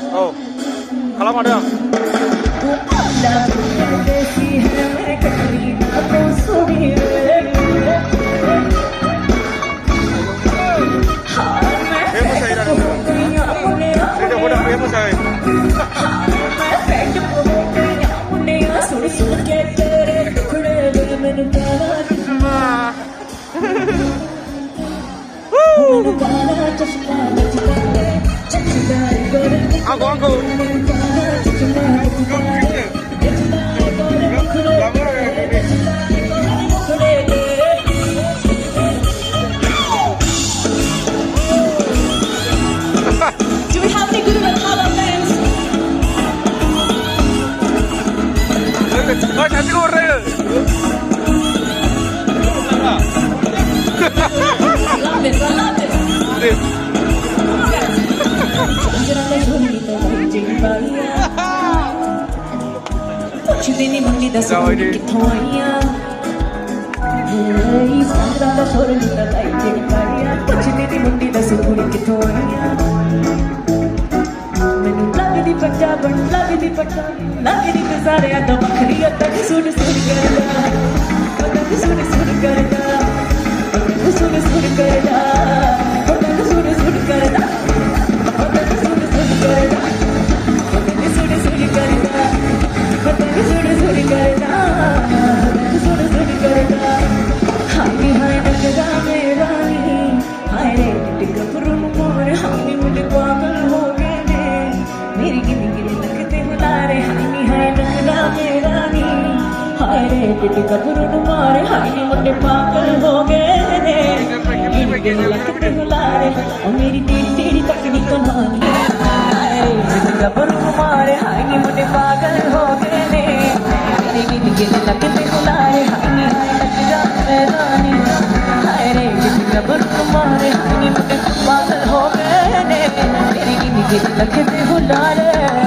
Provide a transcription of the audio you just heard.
Oh, kalau ada. Aku. Do we have any good Apollo fans? Cantik orang. Love it, I love it. Pucci di mundi da soli che toia. Hey, sandra da soli da dai che caia. Pucci di mundi da soli che toia. Menu lagi di Punjab, lagi di Punjab, lagi di Kazare ada makhriya tak sun karda. Tak sun karda. Tak sun karda. Tak sun karda. गबरू मारे हाय मुंडे पागल हो गए लगते हुलारे और मेरी तेरी तेरी तकनी कमानी गबरू मारे हाय मुंडे पागल हो गए मेरी लगते हुलारे हाय लग जाए रानी हाय रे गबरू मारे हाय मुंडे पागल हो गए मेरी लगते हुलारे